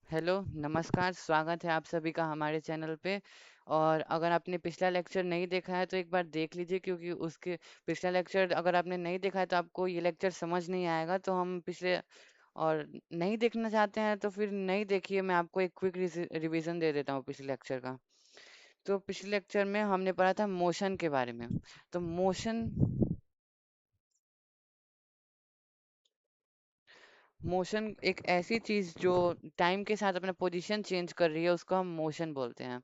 Hello, नमस्कार, स्वागत है आप सभी का हमारे चैनल पे। और अगर आपने पिछला लेक्चर नहीं देखा है तो एक बार देख लीजिए, क्योंकि उसके पिछला लेक्चर अगर आपने नहीं देखा है तो आपको ये लेक्चर समझ नहीं आएगा। तो हम पिछले और नहीं देखना चाहते हैं तो फिर नहीं देखिए, मैं आपको एक क्विक रिवीजन दे देता हूँ पिछले लेक्चर का। तो पिछले लेक्चर में हमने पढ़ा था मोशन के बारे में। तो मोशन मोशन एक ऐसी चीज जो टाइम के साथ अपना पोजीशन चेंज कर रही है, उसको हम मोशन बोलते हैं।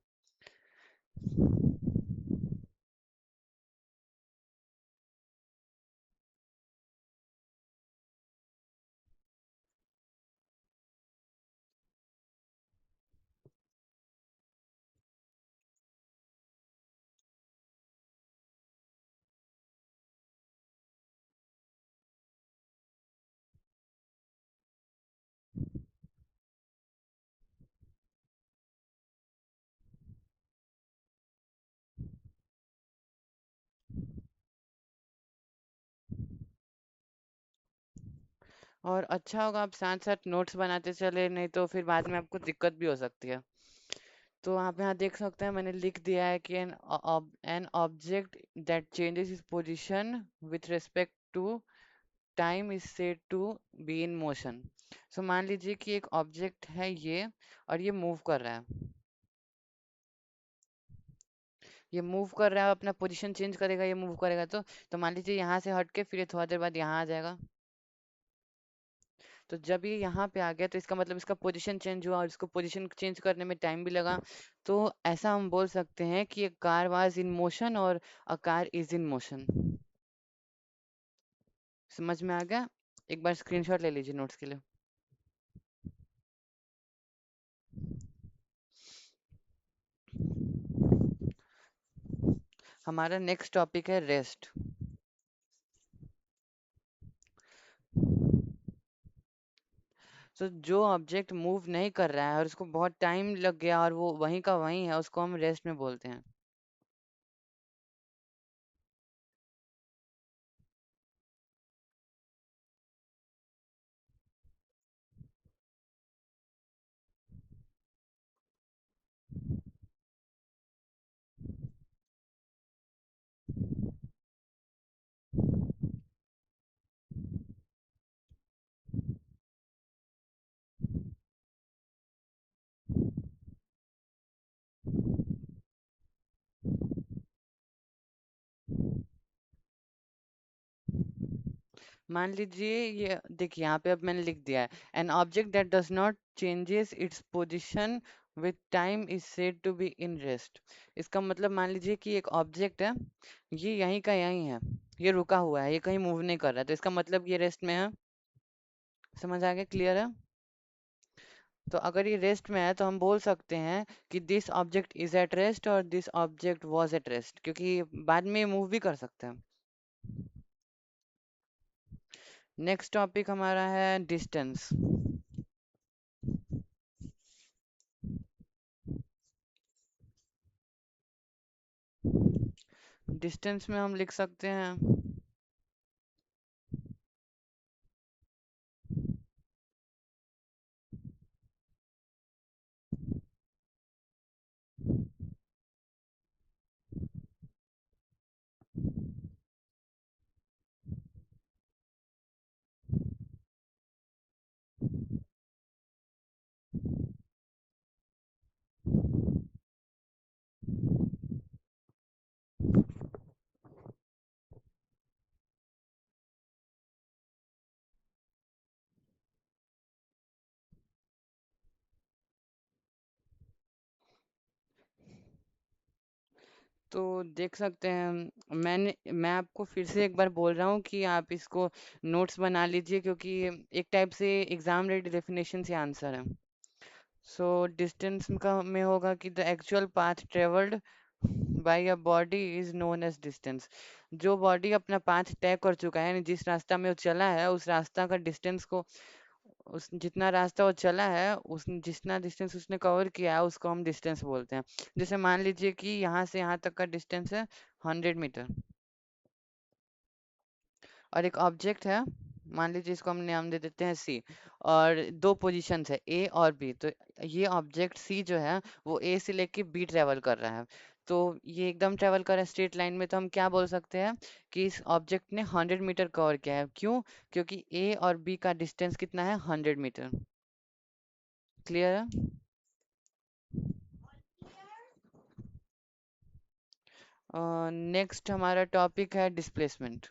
और अच्छा होगा आप साथ साथ नोट्स बनाते चले, नहीं तो फिर बाद में आपको दिक्कत भी हो सकती है। तो आप यहाँ देख सकते हैं, मैंने लिख दिया है कि an object that changes is position with respect to time is said to be in motion. So मान लीजिए कि एक ऑब्जेक्ट है ये, और ये मूव कर रहा है। ये मूव कर रहा है, अपना पोजीशन चेंज करेगा, ये मूव करेगा। तो मान लीजिए यहाँ से हट के फिर ये थोड़ा देर बाद यहाँ आ जाएगा। तो जब ये यहाँ पे आ गया तो इसका मतलब इसका पोजीशन चेंज हुआ, और इसको पोजीशन चेंज करने में टाइम भी लगा। तो ऐसा हम बोल सकते हैं कि एक कार वाज इन मोशन और a car is in motion. समझ में आ गया? एक बार स्क्रीनशॉट ले लीजिए नोट्स के लिए। हमारा नेक्स्ट टॉपिक है रेस्ट। तो जो ऑब्जेक्ट मूव नहीं कर रहा है और उसको बहुत टाइम लग गया और वो वहीं का वहीं है, उसको हम रेस्ट में बोलते हैं। मान लीजिए, ये देखिए यहाँ पे अब मैंने लिख दिया है, an object that does not changes its position with time is said to be in rest. इसका मतलब मान लीजिए कि एक ऑब्जेक्ट है, ये यहीं का यहीं है, ये रुका हुआ है, ये कहीं मूव नहीं कर रहा है, तो इसका मतलब ये रेस्ट में है। समझ आ गया? क्लियर है? तो अगर ये रेस्ट में है तो हम बोल सकते हैं कि this object is at rest और this object was at rest, क्योंकि बाद में मूव भी कर सकते हैं। नेक्स्ट टॉपिक हमारा है डिस्टेंस। डिस्टेंस में हम लिख सकते हैं, तो देख सकते हैं, मैं आपको फिर से एक बार बोल रहा हूँ कि आप इसको नोट्स बना लीजिए, क्योंकि एक टाइप से एग्जाम रेडी डेफिनेशन से आंसर है। सो डिस्टेंस का में होगा कि the actual path travelled by a body is known as distance. जो बॉडी अपना पाथ तय कर चुका है, यानी जिस रास्ता में वो चला है, उस रास्ता का डिस्टेंस को, उस जितना रास्ता वो चला है, उस जितना डिस्टेंस उसने कवर किया है, उसको हम डिस्टेंस बोलते हैं। जैसे मान लीजिए कि यहाँ से यहाँ तक का डिस्टेंस है 100 मीटर, और एक ऑब्जेक्ट है, मान लीजिए इसको हम नाम दे देते हैं सी, और दो पोजीशंस है ए और बी। तो ये ऑब्जेक्ट सी जो है वो ए से लेके बी ट्रेवल कर रहा है। तो ये एकदम ट्रेवल कर रहा है स्ट्रेट लाइन में, तो हम क्या बोल सकते हैं कि इस ऑब्जेक्ट ने 100 मीटर कवर किया है। क्यों? क्योंकि ए और बी का डिस्टेंस कितना है, 100 मीटर। क्लियर है? नेक्स्ट हमारा टॉपिक है डिस्प्लेसमेंट।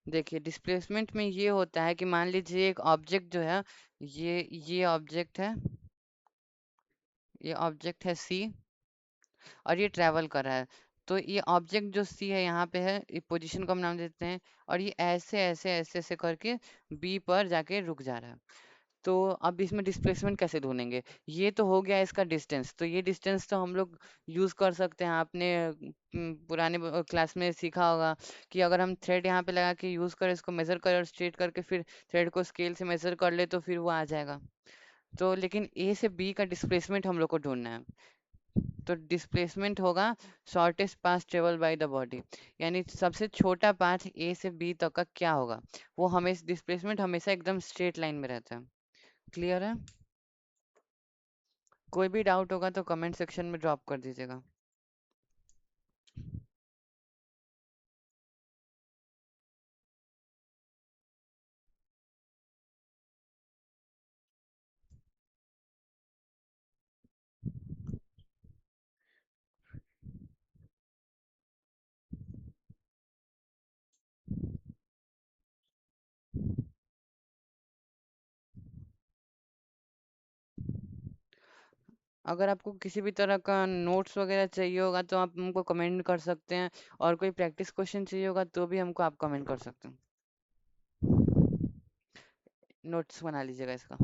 देखिए डिस्प्लेसमेंट में ये होता है कि मान लीजिए एक ऑब्जेक्ट जो है, ये ऑब्जेक्ट है, ये ऑब्जेक्ट है सी, और ये ट्रैवल कर रहा है। तो ये ऑब्जेक्ट जो सी है यहाँ पे है, ये पोजीशन को हम नाम देते हैं, और ये ऐसे ऐसे ऐसे ऐसे करके बी पर जाके रुक जा रहा है। तो अब इसमें डिस्प्लेसमेंट कैसे ढूंढेंगे? ये तो हो गया इसका डिस्टेंस। तो ये डिस्टेंस तो हम लोग यूज कर सकते हैं। आपने पुराने क्लास में सीखा होगा कि अगर हम थ्रेड यहाँ पे लगा के यूज करें, इसको मेजर करें और स्ट्रेट करके फिर थ्रेड को स्केल से मेजर कर ले, तो फिर वो आ जाएगा। तो लेकिन ए से बी का डिस्प्लेसमेंट हम लोग को ढूंढना है। तो डिस्प्लेसमेंट होगा shortest path travel by the body, यानी सबसे छोटा पाथ ए से बी तक का क्या होगा। वो हमेशा डिस्प्लेसमेंट हमेशा एकदम स्ट्रेट लाइन में रहता है। क्लियर है? कोई भी डाउट होगा तो कमेंट सेक्शन में ड्रॉप कर दीजिएगा। अगर आपको किसी भी तरह का नोट्स वगैरह चाहिए होगा तो आप हमको कमेंट कर सकते हैं, और कोई प्रैक्टिस क्वेश्चन चाहिए होगा तो भी हमको आप कमेंट कर सकते हैं। नोट्स बना लीजिएगा इसका।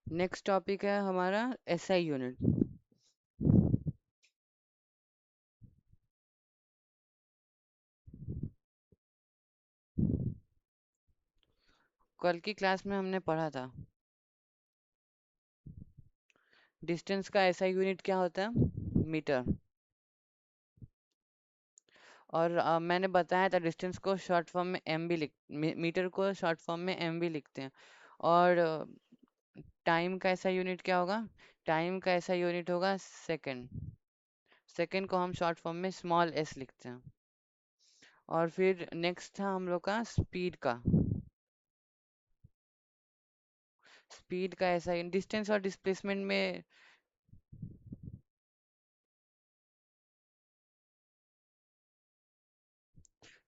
नेक्स्ट टॉपिक है हमारा एसआई यूनिट। कल की क्लास में हमने पढ़ा था डिस्टेंस का एसआई यूनिट क्या होता है, मीटर। और मैंने बताया था डिस्टेंस को शॉर्ट फॉर्म में एम भी मीटर को शॉर्ट फॉर्म में एम भी लिखते हैं। और टाइम का ऐसा यूनिट क्या होगा? टाइम का ऐसा यूनिट होगा सेकंड। सेकंड को हम शॉर्ट फॉर्म में स्मॉल एस लिखते हैं। और फिर नेक्स्ट था हम लोग का स्पीड का। स्पीड का ऐसा डिस्टेंस और डिस्प्लेसमेंट में,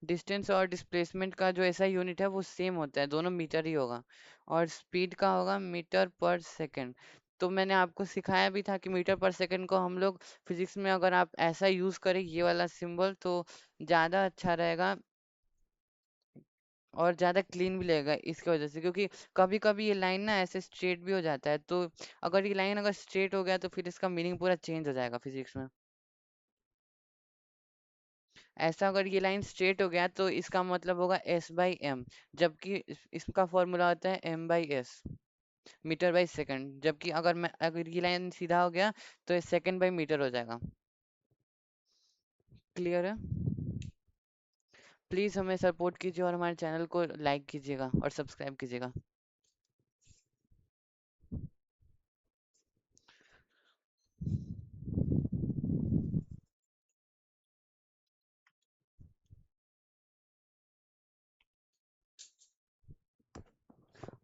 डिस्टेंस और डिस्प्लेसमेंट का जो ऐसा यूनिट है वो सेम होता है, दोनों मीटर ही होगा। और स्पीड का होगा मीटर पर सेकंड। तो मैंने आपको सिखाया भी था कि मीटर पर सेकंड को हम लोग फिजिक्स में अगर आप ऐसा यूज करें, ये वाला सिंबल, तो ज़्यादा अच्छा रहेगा और ज़्यादा क्लीन भी लगेगा इसकी वजह से। क्योंकि कभी कभी ये लाइन ना ऐसे स्ट्रेट भी हो जाता है, तो अगर ये लाइन अगर स्ट्रेट हो गया तो फिर इसका मीनिंग पूरा चेंज हो जाएगा फिजिक्स में। ऐसा अगर ये लाइन स्ट्रेट हो गया तो इसका मतलब होगा एस बाई एम, जबकि इसका फॉर्मूला होता है M by S, metre by second. जबकि अगर ये लाइन सीधा हो गया तो ये सेकंड बाई मीटर हो जाएगा। क्लियर है? प्लीज़ हमें सपोर्ट कीजिए और हमारे चैनल को लाइक कीजिएगा और सब्सक्राइब कीजिएगा।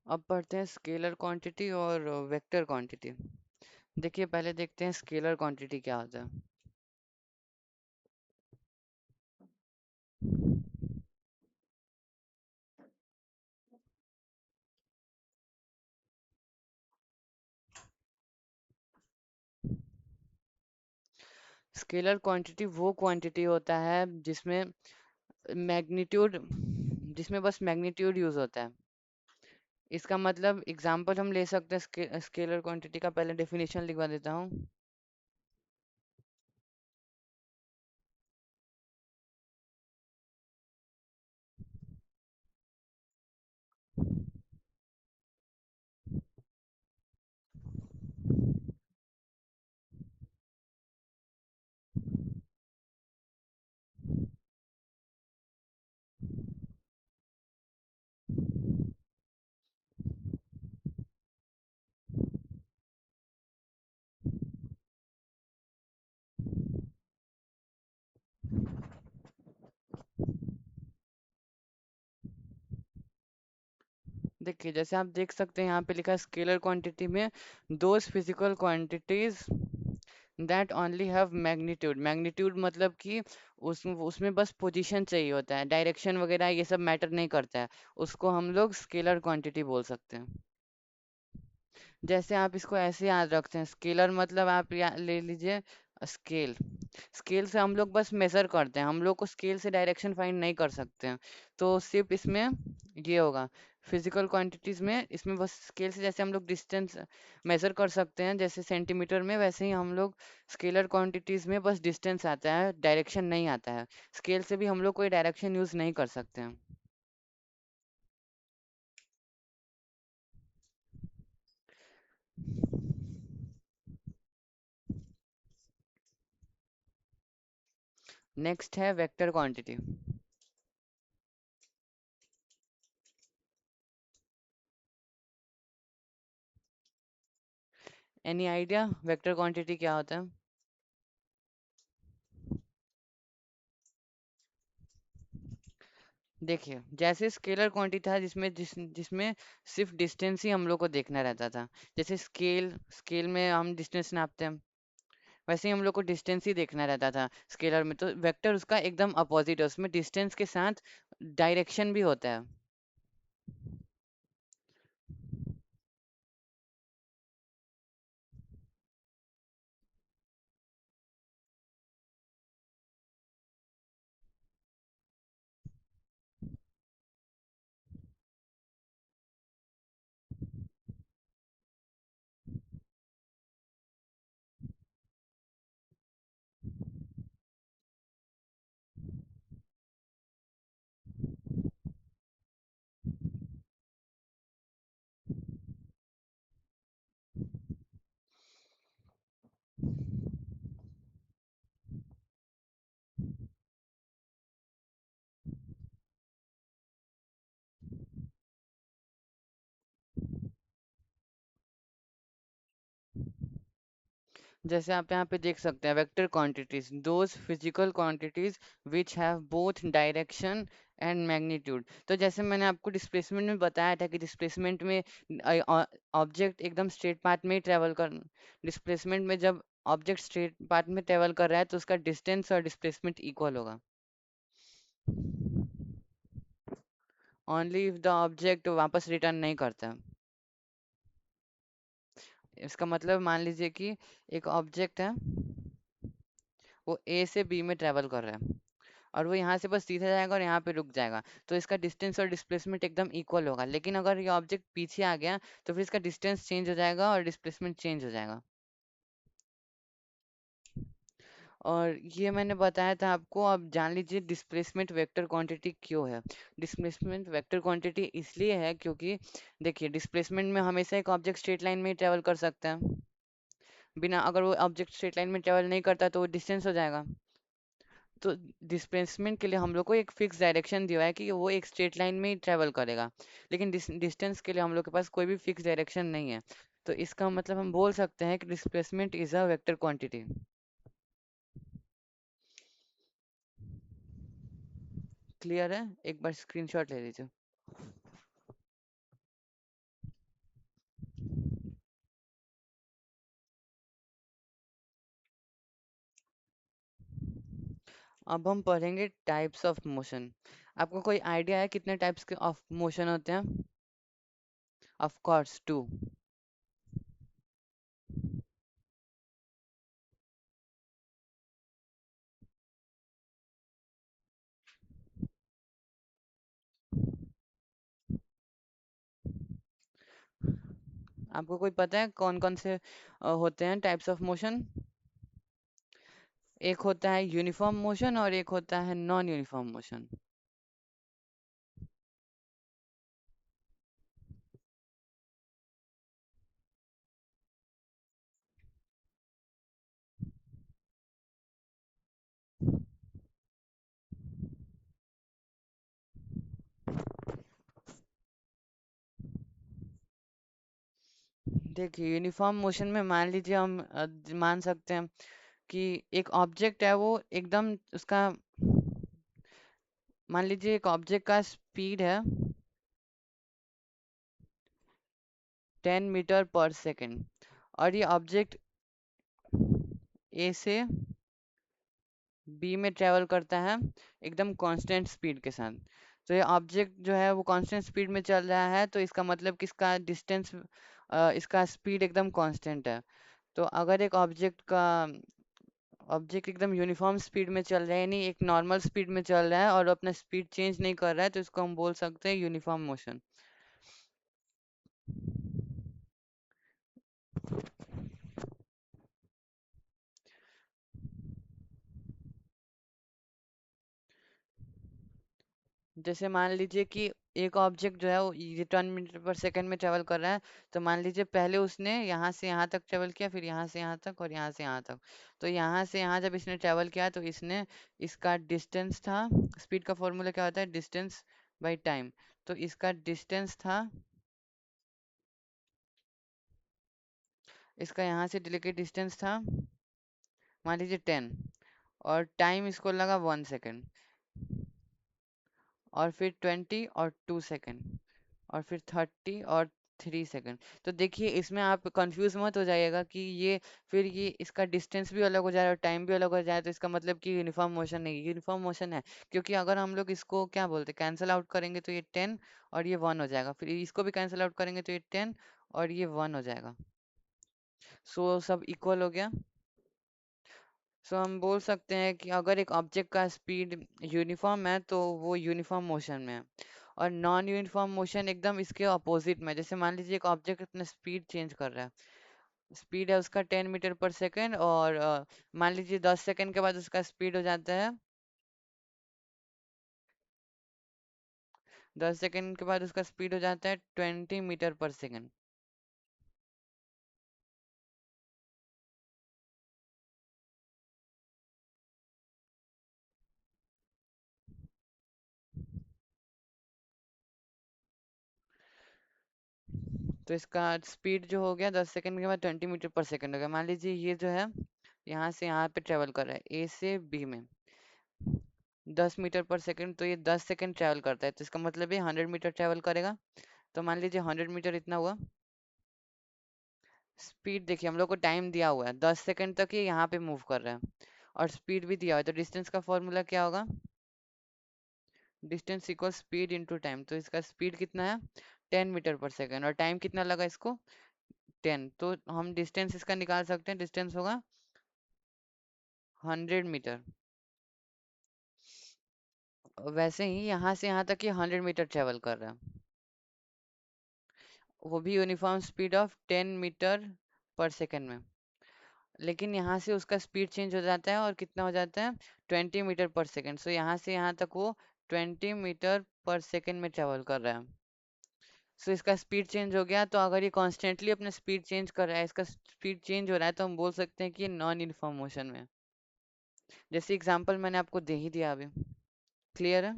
अब पढ़ते हैं स्केलर क्वांटिटी और वेक्टर क्वांटिटी। देखिए पहले देखते हैं स्केलर क्वांटिटी क्या होता है। स्केलर क्वांटिटी वो क्वांटिटी होता है जिसमें मैग्नीट्यूड, जिसमें बस मैग्नीट्यूड यूज होता है। इसका मतलब एग्जांपल हम ले सकते हैं स्केलर क्वांटिटी का। पहले डेफिनेशन लिखवा देता हूँ। देखिए, जैसे आप देख सकते हैं यहाँ पे लिखा है स्केलर क्वांटिटी में those physical quantities that only have magnitude. Magnitude मतलब कि उसमें बस पोजीशन चाहिए होता है, डायरेक्शन वगैरह ये सब मैटर नहीं करता है। उसको हम लोग स्केलर क्वांटिटी बोल सकते हैं। जैसे आप इसको ऐसे याद रखते हैं, स्केलर मतलब आप ले लीजिए स्केल। स्केल से हम लोग बस मेजर करते हैं, हम लोग को स्केल से डायरेक्शन फाइंड नहीं कर सकते हैं। तो सिर्फ इसमें ये होगा फिजिकल क्वांटिटीज में, इसमें बस स्केल से जैसे हम लोग डिस्टेंस मेजर कर सकते हैं जैसे सेंटीमीटर में, वैसे ही हम लोग स्केलर क्वांटिटीज में बस डिस्टेंस आता है, डायरेक्शन नहीं आता है। स्केल से भी हम लोग कोई डायरेक्शन यूज नहीं कर सकते हैं। नेक्स्ट है vector quantity. Any idea vector quantity क्या होता है? देखिए, जैसे स्केलर क्वांटिटी था जिसमें सिर्फ डिस्टेंस ही हम लोग को देखना रहता था। जैसे स्केल स्केल में हम डिस्टेंस नापते हैं, वैसे ही हम लोग को डिस्टेंस ही देखना रहता था स्केलर में। तो वेक्टर उसका एकदम अपोजिट है, उसमें डिस्टेंस के साथ डायरेक्शन भी होता है। जैसे आप यहाँ पे देख सकते हैं vector quantities those physical quantities which have both direction and magnitude. तो जैसे मैंने आपको डिस्प्लेसमेंट में बताया था कि डिस्प्लेसमेंट में ऑब्जेक्ट एकदम स्ट्रेट पाथ में ही ट्रेवल कर, डिस्प्लेसमेंट में जब ऑब्जेक्ट स्ट्रेट पाथ में ट्रेवल कर रहा है तो उसका डिस्टेंस और डिस्प्लेसमेंट इक्वल होगा। ओनली इफ द ऑब्जेक्ट वापस रिटर्न नहीं करता। इसका मतलब मान लीजिए कि एक ऑब्जेक्ट है, वो ए से बी में ट्रेवल कर रहा है और वो यहाँ से बस सीधा जाएगा और यहाँ पे रुक जाएगा। तो इसका डिस्टेंस और डिस्प्लेसमेंट एकदम इक्वल होगा। लेकिन अगर ये ऑब्जेक्ट पीछे आ गया तो फिर इसका डिस्टेंस चेंज हो जाएगा और डिस्प्लेसमेंट चेंज हो जाएगा। और ये मैंने बताया था आपको। अब जान लीजिए डिस्प्लेसमेंट वेक्टर क्वांटिटी क्यों है। डिस्प्लेसमेंट वेक्टर क्वांटिटी इसलिए है क्योंकि देखिए डिस्प्लेसमेंट में हमेशा एक ऑब्जेक्ट स्ट्रेट लाइन में ही ट्रेवल कर सकता है। बिना अगर वो ऑब्जेक्ट स्ट्रेट लाइन में ट्रेवल नहीं करता तो वो डिस्टेंस हो जाएगा। तो डिस्प्लेसमेंट के लिए हम लोग को एक फिक्स डायरेक्शन दिया है कि वो एक स्ट्रेट लाइन में ही ट्रेवल करेगा। लेकिन डिस्टेंस के लिए हम लोग के पास कोई भी फिक्स डायरेक्शन नहीं है। तो इसका मतलब हम बोल सकते हैं कि displacement is a vector quantity. Clear है? एक बार स्क्रीनशॉट ले लीजिए। अब हम पढ़ेंगे टाइप्स ऑफ मोशन। आपको कोई आइडिया है कितने टाइप्स के ऑफ मोशन होते हैं? Of course two. आपको कोई पता है कौन कौन से होते हैं टाइप्स ऑफ मोशन? एक होता है यूनिफॉर्म मोशन और एक होता है नॉन यूनिफॉर्म मोशन। देखिए यूनिफॉर्म मोशन में मान लीजिए हम मान सकते हैं कि एक ऑब्जेक्ट है वो एकदम उसका, मान लीजिए एक ऑब्जेक्ट का स्पीड है 10 मीटर पर सेकेंड, और ये ऑब्जेक्ट ए से बी में ट्रेवल करता है एकदम कांस्टेंट स्पीड के साथ। तो ये ऑब्जेक्ट जो है वो कांस्टेंट स्पीड में चल रहा है, तो इसका मतलब कि इसका डिस्टेंस, इसका स्पीड एकदम कांस्टेंट है। तो अगर एक ऑब्जेक्ट एकदम यूनिफॉर्म स्पीड में चल रहा है, यानी एक नॉर्मल स्पीड में चल रहा है और अपना स्पीड चेंज नहीं कर रहा है, तो इसको हम बोल सकते हैं यूनिफॉर्म मोशन। जैसे मान लीजिए कि एक ऑब्जेक्ट जो है वो ये 10 मीटर पर सेकेंड में ट्रेवल कर रहा है, तो मान लीजिए पहले उसने यहाँ से यहाँ तक ट्रेवल किया, फिर यहाँ से यहाँ तक और यहाँ से यहाँ तक। तो यहाँ से यहाँ जब इसने ट्रेवल किया तो इसने, इसका डिस्टेंस था, स्पीड का फॉर्मूला क्या होता है, डिस्टेंस बाई टाइम। तो इसका डिस्टेंस था, इसका यहाँ से डिले के डिस्टेंस था मान लीजिए 10, और टाइम इसको लगा 1 सेकेंड, और फिर 20 और 2 सेकेंड, और फिर 30 और 3 सेकेंड। तो देखिए इसमें आप कंफ्यूज मत हो जाइएगा कि ये, फिर ये इसका डिस्टेंस भी अलग हो जाए और टाइम भी अलग हो जाए, तो इसका मतलब कि यूनिफॉर्म मोशन नहीं, यूनिफॉर्म मोशन है। क्योंकि अगर हम लोग इसको क्या बोलते हैं, कैंसिल आउट करेंगे तो ये 10 और ये 1 हो जाएगा, फिर इसको भी कैंसिल आउट करेंगे तो ये 10 और ये 1 हो जाएगा। सो सब इक्वल हो गया। सो हम बोल सकते हैं कि अगर एक ऑब्जेक्ट का स्पीड यूनिफॉर्म है तो वो यूनिफॉर्म मोशन में है, और नॉन यूनिफॉर्म मोशन एकदम इसके अपोजिट में है। जैसे मान लीजिए एक ऑब्जेक्ट अपना स्पीड चेंज कर रहा है, स्पीड है उसका 10 मीटर पर सेकेंड, और मान लीजिए 10 सेकेंड के बाद उसका स्पीड हो जाता है, 10 सेकेंड के बाद उसका स्पीड हो जाता है 20 मीटर पर सेकेंड। तो इसका स्पीड जो हो गया 10 सेकेंड के बाद 20 मीटर पर सेकेंड हो गया। मान लीजिए ये जो है यहाँ से यहाँ पे ट्रेवल कर रहा है ए से बी में 10 मीटर पर सेकेंड, तो ये 10 सेकेंड ट्रैवल करता है, तो इसका मतलब ये 100 मीटर ट्रैवल करेगा। तो मान लीजिए 100 मीटर इतना हुआ स्पीड। देखिए हम लोग को टाइम दिया हुआ है 10 सेकेंड तक ये यहाँ पे मूव कर रहा है, और स्पीड भी दिया हुआ है, तो डिस्टेंस का फॉर्मूला क्या होगा, distance equal speed into time. तो इसका स्पीड कितना है 10 मीटर पर सेकेंड, और टाइम कितना लगा इसको 10, तो हम डिस्टेंस इसका निकाल सकते हैं, डिस्टेंस होगा 100 मीटर। वैसे ही यहाँ से यहाँ तक ये 100 मीटर ट्रेवल कर रहा है, वो भी यूनिफॉर्म स्पीड ऑफ 10 मीटर पर सेकेंड में। लेकिन यहाँ से उसका स्पीड चेंज हो जाता है, और कितना हो जाता है 20 मीटर पर सेकेंड। सो यहाँ से यहाँ तक वो 20 मीटर पर सेकेंड में ट्रेवल कर रहा है। सो इसका स्पीड चेंज हो गया, तो अगर ये कॉन्स्टेंटली अपना स्पीड चेंज कर रहा है, इसका स्पीड चेंज हो रहा है, तो हम बोल सकते हैं कि ये नॉन यूनिफॉर्म मोशन में है। जैसे एग्जांपल मैंने आपको दे ही दिया अभी। क्लियर है?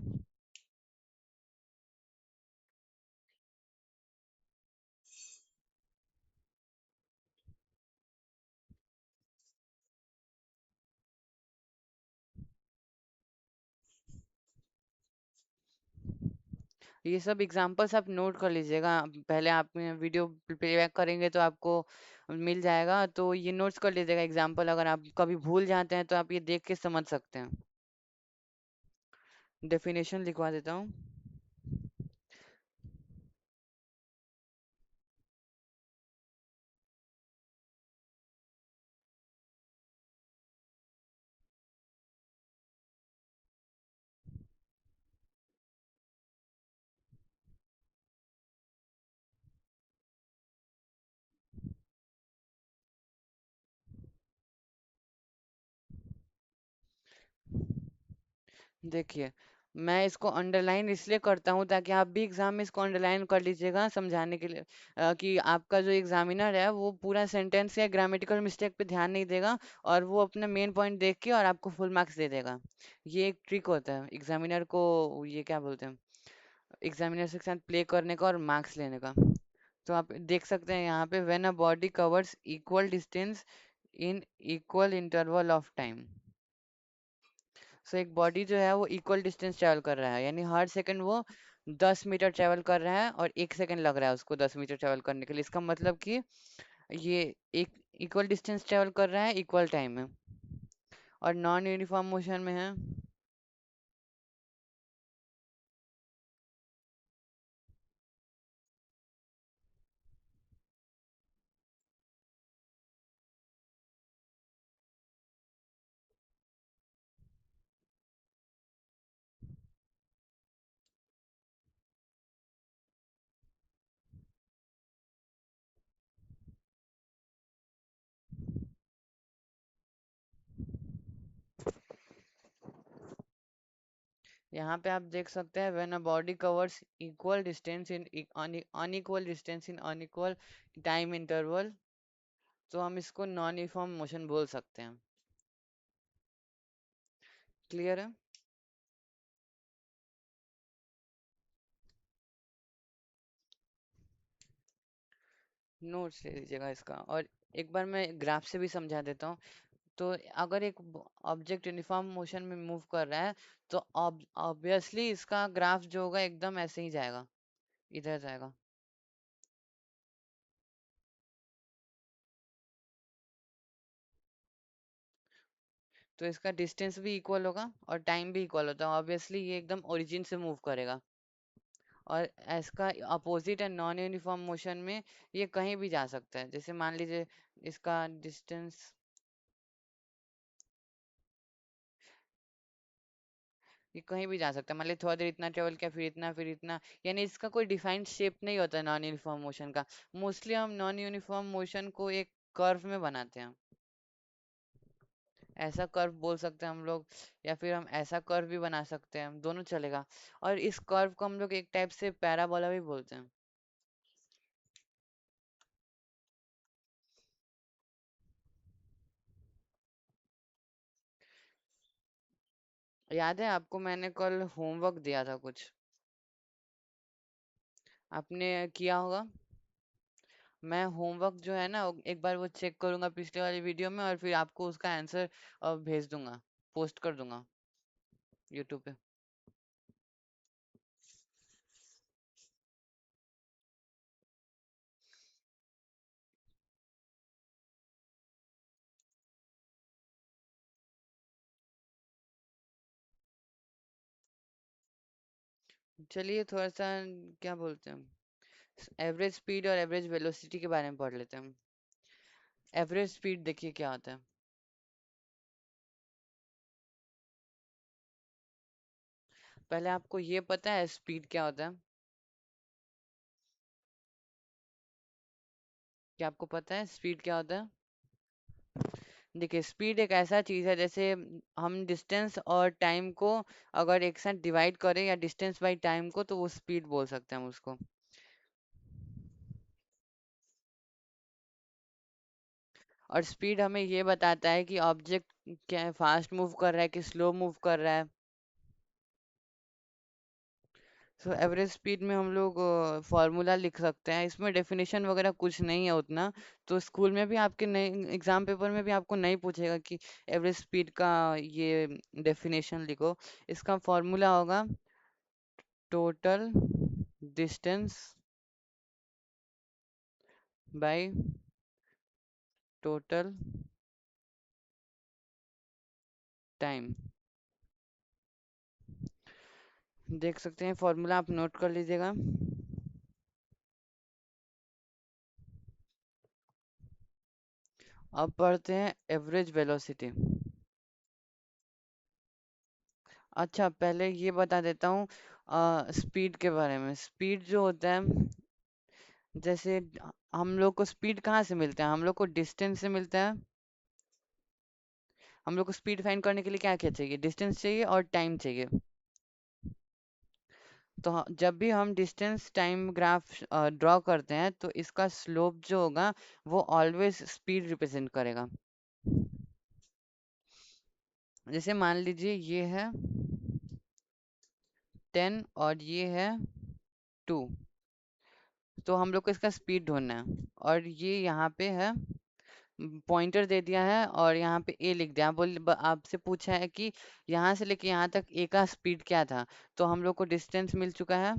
ये सब एग्जांपल्स आप नोट कर लीजिएगा, पहले आप वीडियो प्लेबैक करेंगे तो आपको मिल जाएगा, तो ये नोट्स कर लीजिएगा एग्जांपल, अगर आप कभी भूल जाते हैं तो आप ये देख के समझ सकते हैं। डेफिनेशन लिखवा देता हूँ। देखिए, मैं इसको अंडरलाइन इसलिए करता हूँ ताकि आप भी एग्जाम में इसको अंडरलाइन कर लीजिएगा समझाने के लिए, कि आपका जो एग्जामिनर है वो पूरा सेंटेंस या ग्रामेटिकल मिस्टेक पे ध्यान नहीं देगा, और वो अपना मेन पॉइंट देख के और आपको फुल मार्क्स दे देगा। ये एक ट्रिक होता है एग्जामिनर को, ये क्या बोलते हैं, एग्जामिनर के साथ प्ले करने का और मार्क्स लेने का। तो आप देख सकते हैं यहाँ पे, when a body covers equal distance in equal interval of time. So एक बॉडी जो है वो इक्वल डिस्टेंस ट्रैवल कर रहा है, यानी हर सेकंड वो 10 मीटर ट्रैवल कर रहा है, और 1 सेकंड लग रहा है उसको 10 मीटर ट्रैवल करने के लिए। इसका मतलब कि ये एक इक्वल डिस्टेंस ट्रैवल कर रहा है इक्वल टाइम में, और नॉन यूनिफॉर्म मोशन में है। यहाँ पे आप देख सकते हैं, when a body covers equal distance in unequal distance in unequal time interval, तो हम इसको नॉन यूनिफॉर्म मोशन बोल सकते हैं। क्लियर है? नोट्स ले लीजिएगा इसका, और एक बार मैं ग्राफ से भी समझा देता हूँ। तो अगर एक ऑब्जेक्ट यूनिफॉर्म मोशन में मूव कर रहा है, तो ऑब्वियसली इसका ग्राफ जो होगा एकदम ऐसे ही जाएगा, इधर जाएगा। तो इसका डिस्टेंस भी इक्वल होगा और टाइम भी इक्वल होता है, ऑब्वियसली ये एकदम ओरिजिन से मूव करेगा। और इसका अपोजिट है नॉन यूनिफॉर्म मोशन में, ये कहीं भी जा सकता है। जैसे मान लीजिए इसका डिस्टेंस, ये कहीं भी जा सकता है। मान लीजिए थोड़ा देर इतना ट्रेवल किया, फिर इतना, फिर इतना, यानी इसका कोई डिफाइंड शेप नहीं होता नॉन यूनिफॉर्म मोशन का। मोस्टली हम नॉन यूनिफॉर्म मोशन को एक कर्व में बनाते हैं, ऐसा कर्व बोल सकते हैं हम लोग, या फिर हम ऐसा कर्व भी बना सकते हैं, दोनों चलेगा। और इस कर्व को हम लोग एक टाइप से पैराबोला भी बोलते हैं। याद है आपको, मैंने कल होमवर्क दिया था कुछ, आपने किया होगा। मैं होमवर्क जो है ना, एक बार वो चेक करूंगा पिछले वाली वीडियो में, और फिर आपको उसका आंसर भेज दूंगा, पोस्ट कर दूंगा यूट्यूब पे। चलिए थोड़ा सा, क्या बोलते हैं, एवरेज स्पीड और एवरेज वेलोसिटी के बारे में पढ़ लेते हैं। एवरेज स्पीड देखिए क्या होता है। पहले आपको ये पता है स्पीड क्या होता है? क्या आपको पता है स्पीड क्या होता है? देखिए, स्पीड एक ऐसा चीज है, जैसे हम डिस्टेंस और टाइम को अगर एक साथ डिवाइड करें, या डिस्टेंस बाई टाइम को, तो वो स्पीड बोल सकते हैं हम उसको। और स्पीड हमें ये बताता है कि ऑब्जेक्ट क्या फास्ट मूव कर रहा है कि स्लो मूव कर रहा है। सो एवरेज स्पीड में हम लोग फॉर्मूला लिख सकते हैं, इसमें डेफिनेशन वगैरह कुछ नहीं है उतना। तो स्कूल में भी आपके नहीं, एग्जाम पेपर में भी आपको नहीं पूछेगा कि एवरेज स्पीड का ये डेफिनेशन लिखो। इसका फॉर्मूला होगा total distance by total time. देख सकते हैं फॉर्मूला, आप नोट कर लीजिएगा। अब पढ़ते हैं एवरेज वेलोसिटी। अच्छा, पहले ये बता देता हूँ स्पीड के बारे में। स्पीड जो होता है, जैसे हम लोग को स्पीड कहाँ से मिलता है? हम लोग को डिस्टेंस से मिलता है। हम लोग को स्पीड फाइंड करने के लिए क्या क्या चाहिए, डिस्टेंस चाहिए और टाइम चाहिए। तो जब भी हम डिस्टेंस टाइम ग्राफ ड्रॉ करते हैं तो इसका स्लोप जो होगा वो ऑलवेज स्पीड रिप्रेजेंट करेगा। जैसे मान लीजिए ये है 10 और ये है 2, तो हम लोग को इसका स्पीड ढूंढना है। और ये यहाँ पे है, पॉइंटर दे दिया है और यहाँ पे ए लिख दिया, आपसे पूछा है कि यहाँ से लेके यहाँ तक ए का स्पीड क्या था। तो हम लोग को डिस्टेंस मिल चुका है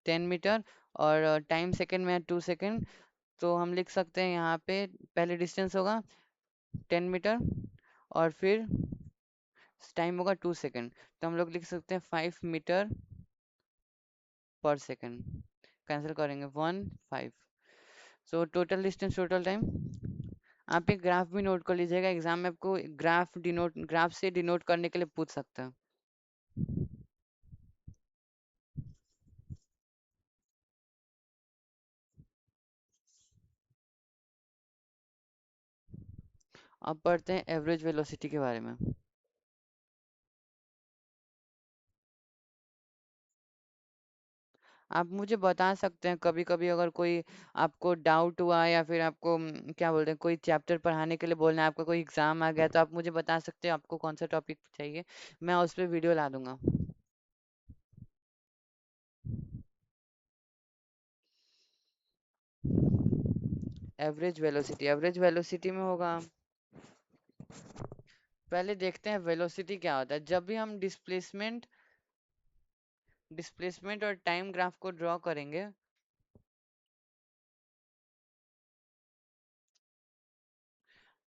10 मीटर, और टाइम सेकंड में है 2 सेकंड। तो हम लिख सकते हैं यहाँ पे पहले डिस्टेंस होगा 10 मीटर और फिर टाइम होगा 2 सेकंड। तो हम लोग लिख सकते हैं 5 मीटर पर सेकंड। कैंसिल करेंगे 1 5। So total distance total time. आप एक ग्राफ भी नोट कर लीजिएगा, एग्जाम में आपको ग्राफ से डिनोट करने के लिए पूछ सकते हैं। अब पढ़ते हैं एवरेज वेलोसिटी के बारे में। आप मुझे बता सकते हैं कभी कभी अगर कोई आपको डाउट हुआ या फिर आपको क्या बोलते हैं कोई चैप्टर पढ़ाने के लिए बोलना है, आपका कोई एग्जाम आ गया, तो आप मुझे बता सकते हैं आपको कौन सा टॉपिक चाहिए, मैं उस पर वीडियो ला दूंगा। एवरेज वेलोसिटी में होगा, पहले देखते हैं वेलोसिटी क्या होता है। जब भी हम डिस्प्लेसमेंट और टाइम ग्राफ को ड्रॉ करेंगे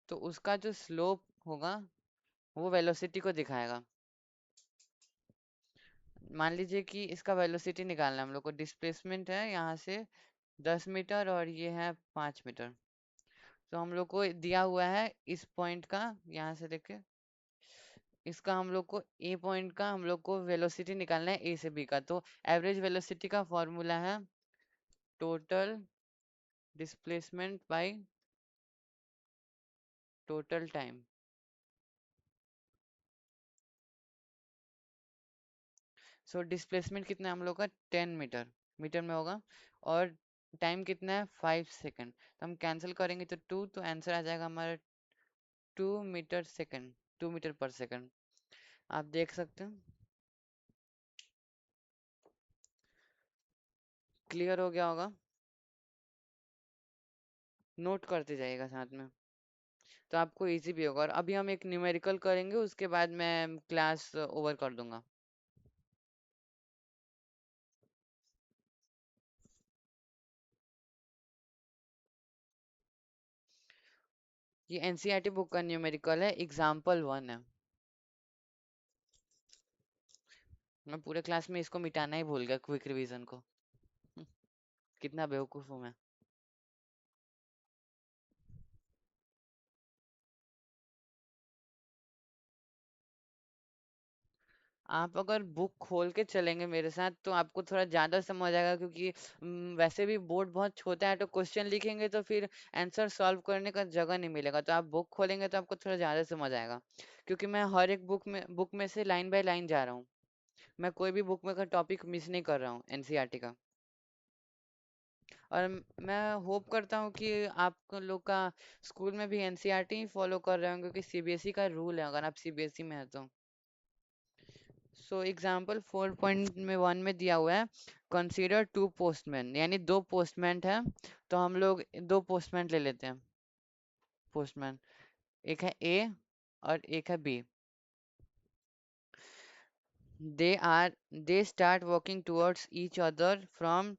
तो उसका जो स्लोप होगा वो वेलोसिटी को दिखाएगा। मान लीजिए कि इसका वेलोसिटी निकालना है हम लोग को, डिस्प्लेसमेंट है यहाँ से 10 मीटर और ये है 5 मीटर। तो हम लोग को दिया हुआ है इस पॉइंट का, यहाँ से देखे इसका हम लोग को ए पॉइंट का हम लोग को वेलोसिटी निकालना है ए से बी का। तो एवरेज वेलोसिटी का फॉर्मूला है total displacement by total time. So displacement कितना है हम लोग का 10 मीटर, मीटर में होगा, और टाइम कितना है 5 सेकंड। तो हम कैंसिल करेंगे तो 2, तो आंसर आ जाएगा हमारा 2 मीटर सेकंड, 2 मीटर पर सेकंड। आप देख सकते हैं क्लियर हो गया होगा, नोट करते जाइएगा साथ में तो आपको इजी भी होगा। और अभी हम एक न्यूमेरिकल करेंगे, उसके बाद मैं क्लास ओवर कर दूंगा। ये एनसीईआरटी बुक का न्यूमेरिकल है, एग्जाम्पल 1 है। मैं पूरे क्लास में इसको मिटाना ही भूल गया, क्विक रिवीजन को। कितना बेवकूफ हूँ मैं। आप अगर बुक खोल के चलेंगे मेरे साथ तो आपको थोड़ा ज्यादा समझ आएगा, क्योंकि वैसे भी बोर्ड बहुत छोटा है, तो क्वेश्चन लिखेंगे तो फिर आंसर सॉल्व करने का जगह नहीं मिलेगा। तो आप बुक खोलेंगे तो आपको थोड़ा ज्यादा समझ आएगा, क्योंकि मैं हर एक बुक में से लाइन बाय लाइन जा रहा हूँ। मैं कोई भी बुक में का टॉपिक मिस नहीं कर रहा हूँ एनसीईआरटी का। और मैं होप करता हूँ कि आप लोग का स्कूल में भी एनसीईआरटी ही फॉलो कर रहे होंगे, क्योंकि सीबीएसई का रूल है अगर आप सीबीएसई में है तो। सो एग्जाम्पल 4.1 में दिया हुआ है, कंसीडर 2 पोस्टमैन, यानी 2 पोस्टमैन है। तो हम लोग 2 पोस्टमैन ले लेते हैं। पोस्टमैन एक है ए और एक है B. They are they start walking towards each other from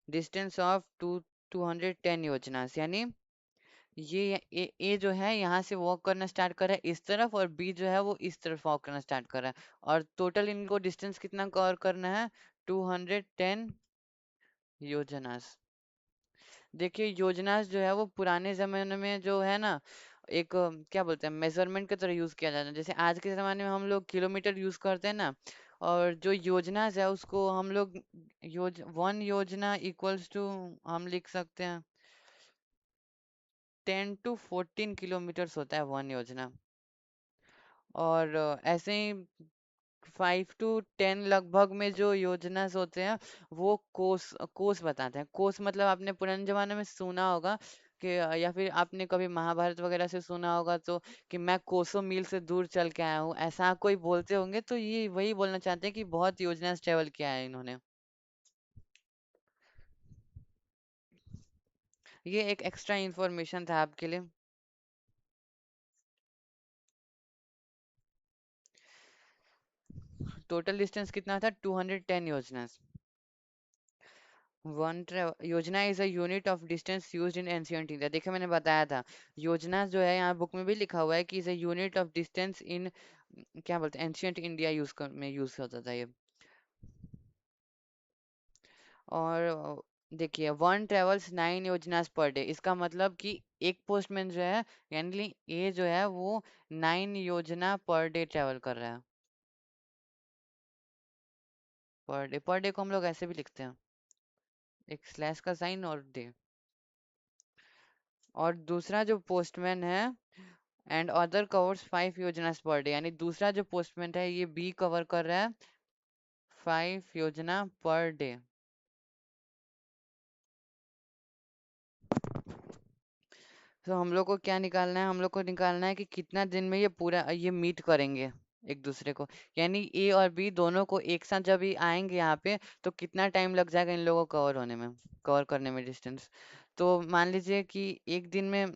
distance of 210 योजनास, यानी ए जो है यहाँ से वॉक करना स्टार्ट कर रहा है इस तरफ, और बी जो है वो इस तरफ वॉक करना स्टार्ट कर रहा है। और टोटल इनको डिस्टेंस कितना कवर करना है, 210 योजनास। देखिए योजनास जो है वो पुराने जमाने में जो है ना, एक क्या बोलते हैं मेजरमेंट की तरह यूज किया जाता है। जैसे आज के जमाने में हम लोग किलोमीटर यूज करते हैं ना, और जो योजनास है उसको हम लोग 1 योजना इक्वल्स टू हम लिख सकते हैं 10 to 14 किलोमीटर होता है 1 योजना। और ऐसे ही 5 to 10 लगभग में जो योजना होते हैं वो कोस कोस बताते हैं। कोस मतलब आपने पुराने जमाने में सुना होगा कि या फिर आपने कभी महाभारत वगैरह से सुना होगा तो कि मैं कोसों मील से दूर चल के आया हूँ, ऐसा कोई बोलते होंगे, तो ये वही बोलना चाहते हैं कि बहुत योजना से ट्रेवल किया है इन्होंने। ये एक एक्स्ट्रा इन्फॉर्मेशन था आपके लिए। टोटल डिस्टेंस कितना था? 210 योजना। योजना is a unit of distance used in ancient India. देखिए मैंने बताया था, योजना जो है यहाँ बुक में भी लिखा हुआ है कि is a unit of distance in, क्या बोलते हैं, एंशियंट इंडिया में यूज होता था ये। और देखिए, वन ट्रेवल्स 9 योजनास पर डे, इसका मतलब कि एक पोस्टमैन जो है, यानी ये जो है वो 9 योजना पर डे ट्रेवल कर रहा है। पर डे को हम लोग ऐसे भी लिखते हैं, एक स्लैश का साइन और डे। और दूसरा जो पोस्टमैन है, एंड अदर कवर्स 5 योजनास पर डे, यानी दूसरा जो पोस्टमैन है ये बी कवर कर रहा है 5 योजना पर डे। तो हम लोग को क्या निकालना है? हम लोग को निकालना है कि कितना दिन में ये पूरा ये मीट करेंगे एक दूसरे को, यानी ए और बी दोनों को एक साथ जब ये आएंगे यहाँ पे तो कितना टाइम लग जाएगा इन लोगों को कवर होने में, कवर करने में डिस्टेंस। तो मान लीजिए कि एक दिन में,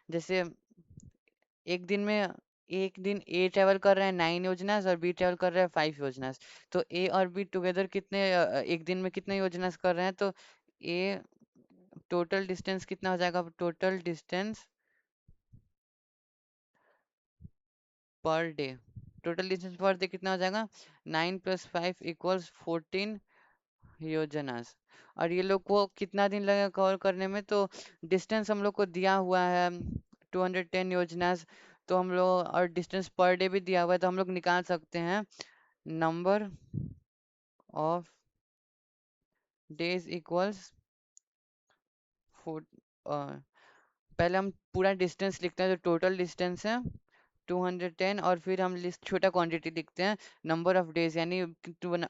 जैसे एक दिन में, एक दिन ए ट्रेवल कर रहे हैं 9 योजनास और बी ट्रेवल कर रहे हैं 5 योजनास। तो ए और बी टुगेदर कितने एक दिन में कितने योजनास कर रहे हैं? तो ए टोटल डिस्टेंस कितना हो जाएगा? Total distance per day, total distance per day कितना हो जाएगा? 9 + 5 = 14 योजनास। और ये लोग को कितना दिन लगेगा कवर करने में? तो डिस्टेंस हम लोग को दिया हुआ है 210 योजनास, तो हम लोग, और डिस्टेंस पर डे भी दिया हुआ है, तो हम लोग निकाल सकते हैं number of days equals four. पहले हम पूरा डिस्टेंस लिखते हैं, जो टोटल डिस्टेंस है 210, और फिर हम लिस्ट छोटा क्वांटिटी लिखते हैं नंबर ऑफ डेज, यानी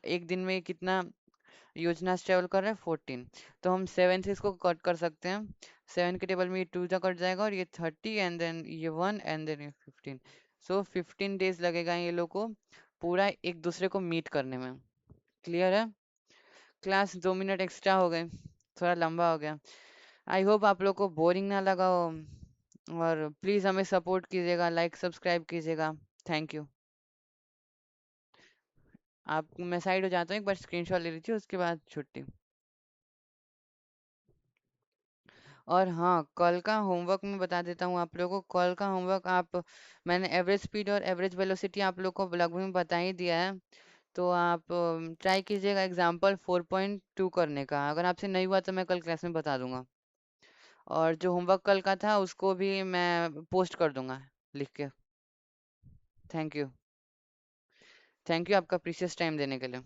एक दिन में कितना योजना ट्रेवल कर रहा है 14। तो हम 7 से इसको कट कर सकते हैं, 7 के टेबल में ये 2 जा कट जाएगा और ये 30 एंड देन ये 1 एंड देन ये 15। सो 15 डेज लगेगा ये लोग को पूरा एक दूसरे को मीट करने में। क्लियर है? क्लास 2 मिनट एक्स्ट्रा हो गए, थोड़ा लंबा हो गया। आई होप आप लोग को बोरिंग ना लगा हो, और प्लीज़ हमें सपोर्ट कीजिएगा, लाइक सब्सक्राइब कीजिएगा। Thank you. आप, मैं साइड हो जाता हूँ, एक बार स्क्रीनशॉट ले लीजिए, उसके बाद छुट्टी। और हाँ, कल का होमवर्क मैं बता देता हूँ आप लोगों को। कल का होमवर्क आप, मैंने एवरेज स्पीड और एवरेज वेलोसिटी आप लोग को लगभग में बता ही दिया है, तो आप ट्राई कीजिएगा एग्जाम्पल 4.2 करने का। अगर आपसे नहीं हुआ तो मैं कल क्लास में बता दूंगा। और जो होमवर्क कल का था उसको भी मैं पोस्ट कर दूंगा लिख के। Thank you. थैंक यू आपका प्रीशियस टाइम देने के लिए।